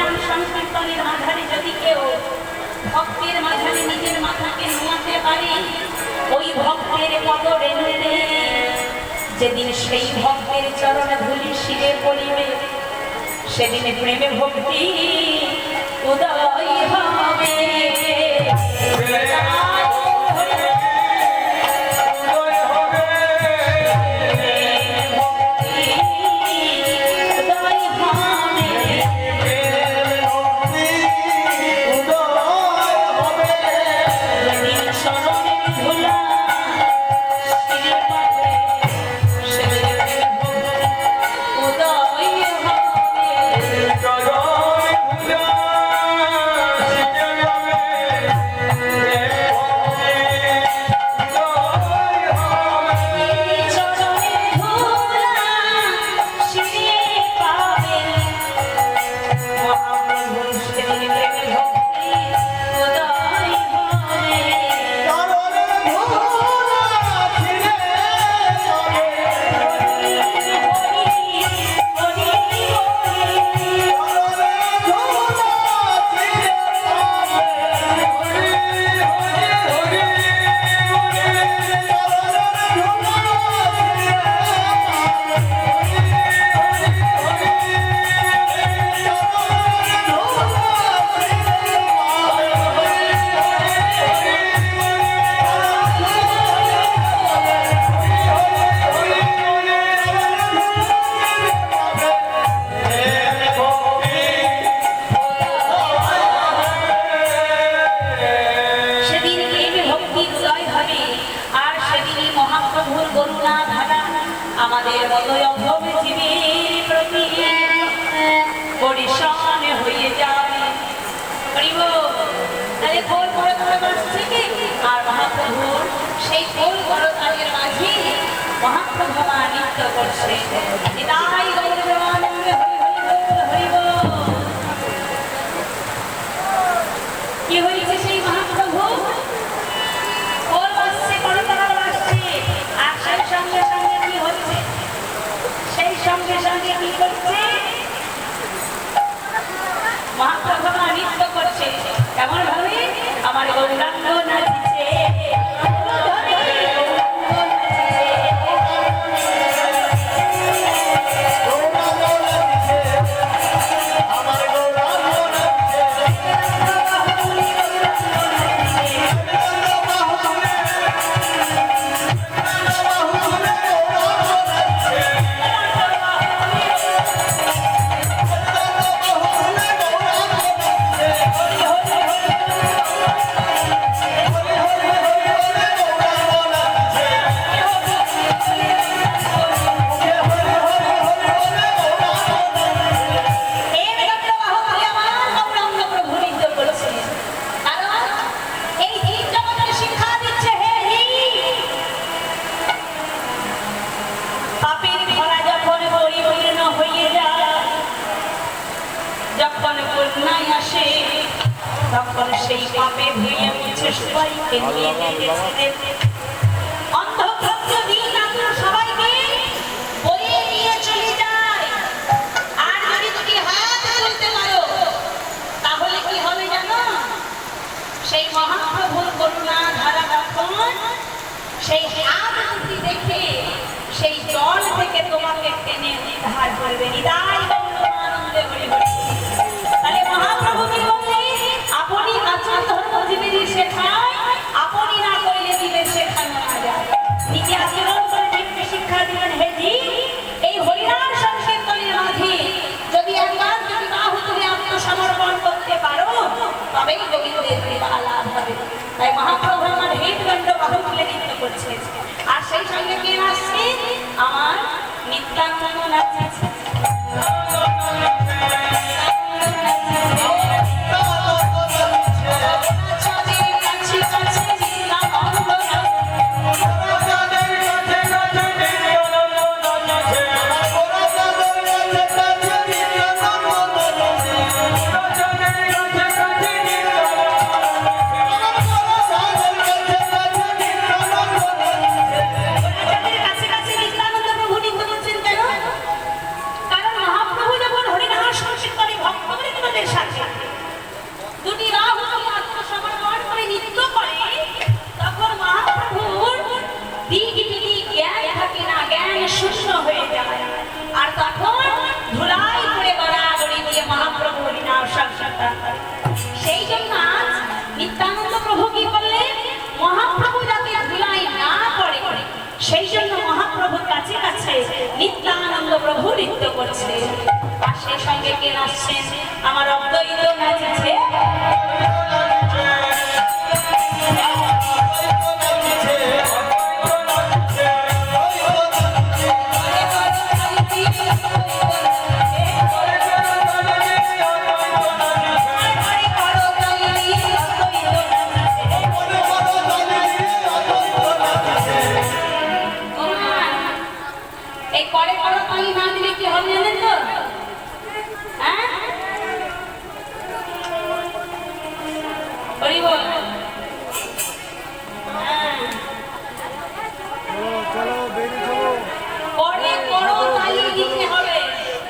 হরিনাম সংকীর্তনের মাঝারে যদি কেউ ভক্তের মাঝারে নিজের মাথাকে নোয়াতে পারে, ওই ভক্তের পদ রেণুতে যেদিন সেই ভক্তের চরণ ধুলি শিরে পড়িবে, সেদিন প্রেমে ভক্তি উদয় হবে। আমাদের মতো জীবের প্রতি পরিশান হয়ে যাবে। তাহলে খোল বড় করে বাঁচছে কি? আর মহাপ্রভুর সেই খোল বড় তাদের মাঝে মহাপ্রভু নৃত্য করছে। তাই গৌর দেবানন্দে হরি হরি বল হরি বল। কি হয়েছে সেই মহাপ্রভু? খোল বাজছে, করতাল বাজছে, আর সেই সঙ্গে সঙ্গে কি হচ্ছে? সেই সঙ্গে সঙ্গে কি করছে? মহাপ্রভু নৃত্য করছে। কেমন ভাবে? আমার গৌরাঙ্গ নাচছে, তখন সেই পাপে ভেঙে মুছে সবাইকে নিয়ে যেতেছিলেন। অন্ধভক্ত দিন আপনার সবাইকে বয়ে নিয়ে চলে যায়। আর যদি তুমি হাত তুলতে পারো তাহলে কি হবে জানো? সেই মহাপ্রভুর করুণা ধারা তখন সেই হাত দুটি দেখে সেই জল থেকে তোমাকে টেনে উদ্ধার করবে। নিতাই গৌরানন্দে হরি হরি। তাহলে মহাপ্রভু কি বললেন? আপনি আচার ধর্ম জীবনী শেখায়, আপনি না করলে দিবে শেখানো না যায়। নিজে আচরণ করে জীবকে শিক্ষা দিবেন। হে জীব, এই হরিনাম সংকীর্তনের মাঝে যদি একবার যদি বাহু তুলে আত্মসমর্পণ করতে পারো, তবেই গোবিন্দের কৃপা লাভ হবে। তাই মহাপ্রভু আমার হৃদদণ্ড বাহু তুলে নৃত্য করছে। আর সেই সঙ্গে কে নাচছে? আমার নিত্যানন্দ নাচছে। Thank you. দুটি রাহু আত্মসমর্পণ করে নৃত্য করে, তখন মহাপ্রভুর দিক বিদিক জ্ঞান থাকে না, জ্ঞান শূন্য হয়ে যায়। আর তখন ধুলাই করে গড়াগড়ি দিয়ে মহাপ্রভু হরিনাম সংকীর্তন করে। সেই জন্য আজ নিত্যানন্দ প্রভু কি করলেন, মহাপ্রভু যাতে ধুলাই না করে সেই জন্য মহাপ্রভুর কাছে কাছে নিত্যানন্দ প্রভু নৃত্য করছে। আর সেই সঙ্গে কে নাচছেন, আমার অদ্বৈত নাচছে।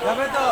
যাবে তো